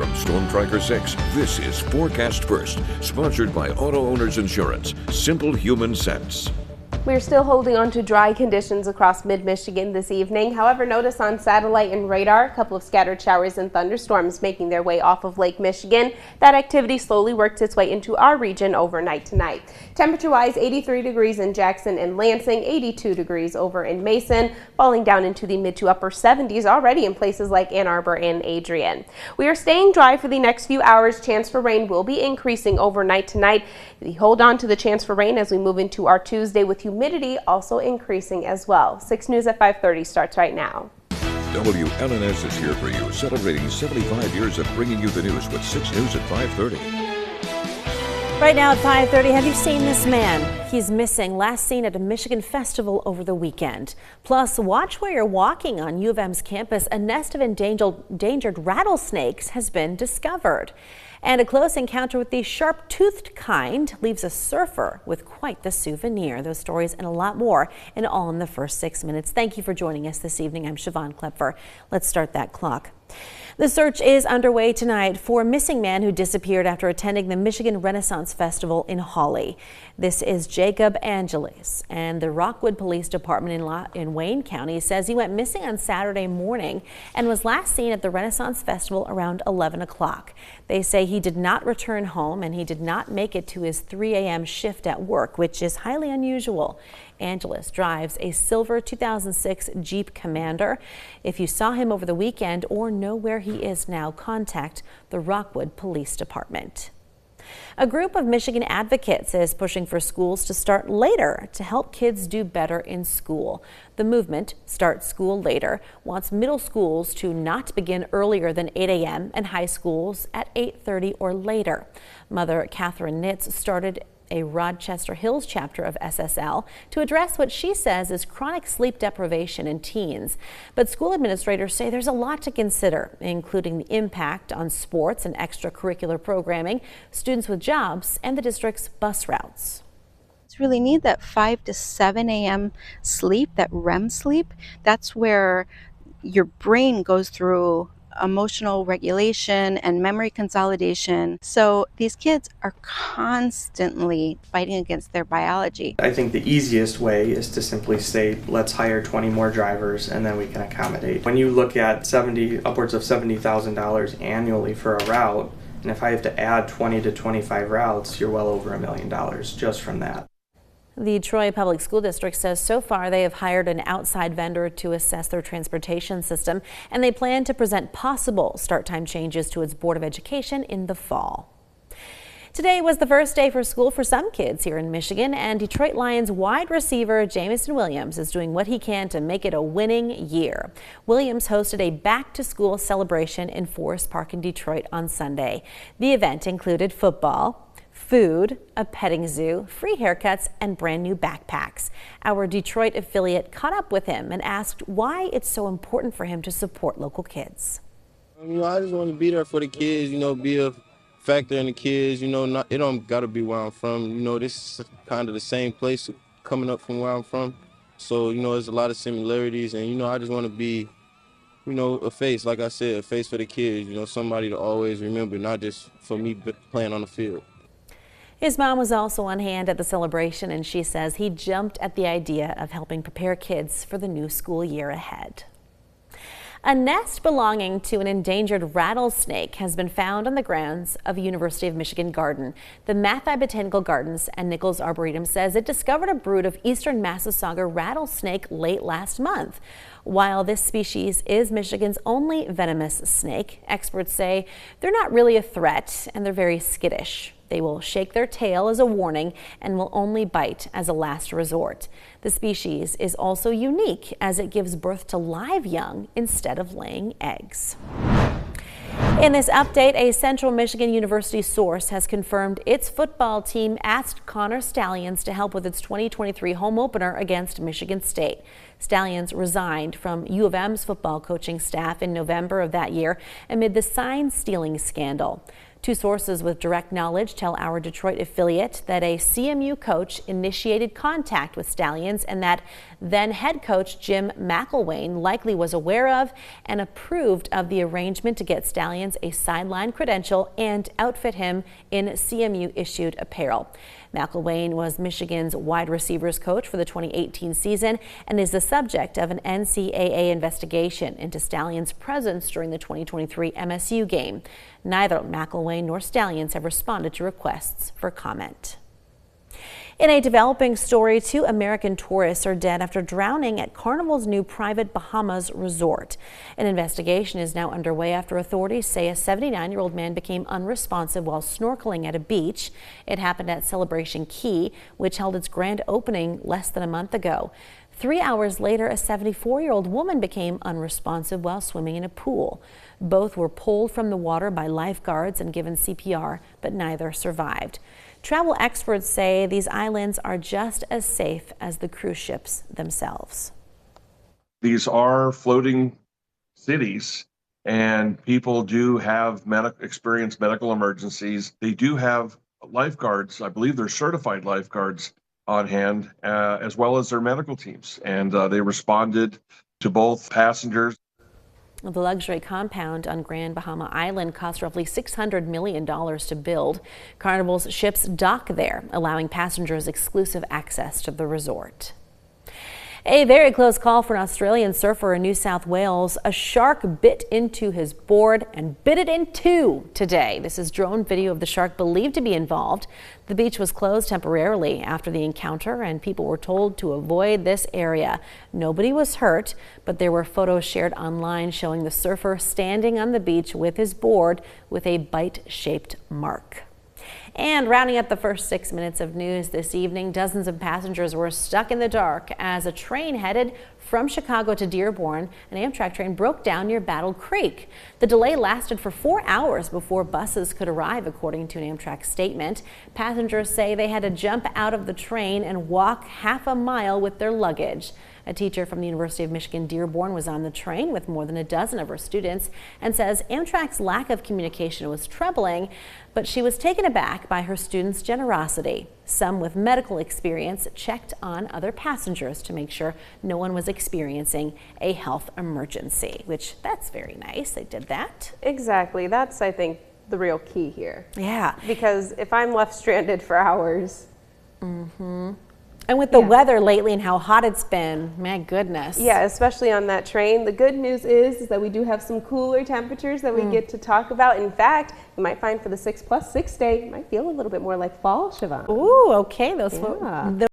From Storm Tracker 6, this is Forecast First, sponsored by Auto Owners Insurance. Simple human sense. We're still holding on to dry conditions across mid-Michigan this evening. However, notice on satellite and radar, a couple of scattered showers and thunderstorms making their way off of Lake Michigan. That activity slowly works its way into our region overnight tonight. Temperature-wise, 83 degrees in Jackson and Lansing, 82 degrees over in Mason, falling down into the mid to upper 70s already in places like Ann Arbor and Adrian. We are staying dry for the next few hours. Chance for rain will be increasing overnight tonight. We hold on to the chance for rain as we move into our Tuesday, with humidity also increasing as well. 6 News at 5:30 starts right now. WLNS is here for you, celebrating 75 years of bringing you the news with 6 News at 5:30. Right now at 5:30, have you seen this man? He's missing, last seen at a Michigan festival over the weekend. Plus, watch where you're walking on U of M's campus. A nest of endangered rattlesnakes has been discovered. And a close encounter with the sharp-toothed kind leaves a surfer with quite the souvenir. Those stories and a lot more, and all in the first 6 minutes. Thank you for joining us this evening. I'm Siobhan Klepfer. Let's start that clock. The search is underway tonight for a missing man who disappeared after attending the Michigan Renaissance Festival in Hawley. This is Jacob Angeles, and the Rockwood Police Department in Wayne County says he went missing on Saturday morning and was last seen at the Renaissance Festival around 11 o'clock. They say he did not return home and he did not make it to his 3 a.m. shift at work, which is highly unusual. Angeles drives a silver 2006 Jeep Commander. If you saw him over the weekend or know where he is now, contact the Rockwood Police Department. A group of Michigan advocates is pushing for schools to start later to help kids do better in school. The movement, Start School Later, wants middle schools to not begin earlier than 8 a.m. and high schools at 8:30 or later. Mother Catherine Nitz started a Rochester Hills chapter of SSL to address what she says is chronic sleep deprivation in teens. But school administrators say there's a lot to consider, including the impact on sports and extracurricular programming, students with jobs, and the district's bus routes. Really need that 5 to 7 a.m. sleep, that REM sleep. That's where your brain goes through emotional regulation and memory consolidation. So these kids are constantly fighting against their biology. I think the easiest way is to simply say, let's hire 20 more drivers and then we can accommodate. When you look at upwards of $70,000 annually for a route, and if I have to add 20 to 25 routes, you're well over $1 million just from that. The Troy Public School District says so far they have hired an outside vendor to assess their transportation system, and they plan to present possible start time changes to its Board of Education in the fall. Today was the first day for school for some kids here in Michigan, and Detroit Lions wide receiver Jameson Williams is doing what he can to make it a winning year. Williams hosted a back-to-school celebration in Forest Park in Detroit on Sunday. The event included football, food, a petting zoo, free haircuts, and brand new backpacks. Our Detroit affiliate caught up with him and asked why it's so important for him to support local kids. I just want to be there for the kids, be a factor in the kids, it don't got to be where I'm from. This is kind of the same place coming up from where I'm from. So, there's a lot of similarities, and, I just want to be, a face, like I said, a face for the kids, somebody to always remember, not just for me playing on the field. His mom was also on hand at the celebration, and she says he jumped at the idea of helping prepare kids for the new school year ahead. A nest belonging to an endangered rattlesnake has been found on the grounds of a University of Michigan garden. The Mathi Botanical Gardens and Nichols Arboretum says it discovered a brood of eastern Massasauga rattlesnake late last month. While this species is Michigan's only venomous snake, experts say they're not really a threat and they're very skittish. They will shake their tail as a warning and will only bite as a last resort. The species is also unique as it gives birth to live young instead of laying eggs. In this update, a Central Michigan University source has confirmed its football team asked Connor Stalions to help with its 2023 home opener against Michigan State. Stalions resigned from U of M's football coaching staff in November of that year amid the sign stealing scandal. Two sources with direct knowledge tell our Detroit affiliate that a CMU coach initiated contact with Stallions and that then head coach Jim McElwain likely was aware of and approved of the arrangement to get Stallions a sideline credential and outfit him in CMU-issued apparel. McElwain was Michigan's wide receivers coach for the 2018 season and is the subject of an NCAA investigation into Stallions' presence during the 2023 MSU game. Neither McElwain nor Stallions have responded to requests for comment. In a developing story, 2 American tourists are dead after drowning at Carnival's new private Bahamas resort. An investigation is now underway after authorities say a 79-year-old man became unresponsive while snorkeling at a beach. It happened at Celebration Key, which held its grand opening less than a month ago. 3 hours later, a 74-year-old woman became unresponsive while swimming in a pool. Both were pulled from the water by lifeguards and given CPR, but neither survived. Travel experts say these islands are just as safe as the cruise ships themselves. These are floating cities, and people do have experienced medical emergencies. They do have lifeguards. I believe they're certified lifeguards on hand, as well as their medical teams, and they responded to both passengers. The luxury compound on Grand Bahama Island cost roughly $600 million to build. Carnival's ships dock there, allowing passengers exclusive access to the resort. A very close call for an Australian surfer in New South Wales. A shark bit into his board and bit it in two today. This is drone video of the shark believed to be involved. The beach was closed temporarily after the encounter, and people were told to avoid this area. Nobody was hurt, but there were photos shared online showing the surfer standing on the beach with his board with a bite-shaped mark. And rounding up the first 6 minutes of news this evening, dozens of passengers were stuck in the dark as a train headed from Chicago to Dearborn. An Amtrak train broke down near Battle Creek. The delay lasted for 4 hours before buses could arrive, according to an Amtrak statement. Passengers say they had to jump out of the train and walk half a mile with their luggage. A teacher from the University of Michigan Dearborn was on the train with more than a dozen of her students and says Amtrak's lack of communication was troubling, but she was taken aback by her students' generosity. Some with medical experience checked on other passengers to make sure no one was experiencing a health emergency, which that's very nice. They did that. Exactly. That's, I think, the real key here. Yeah. Because if I'm left stranded for hours. And with the weather lately and how hot it's been, my goodness. Yeah, especially on that train. The good news is that we do have some cooler temperatures that we get to talk about. In fact, you might find for the 6+6 day, it might feel a little bit more like fall, Siobhan. Ooh, okay. Those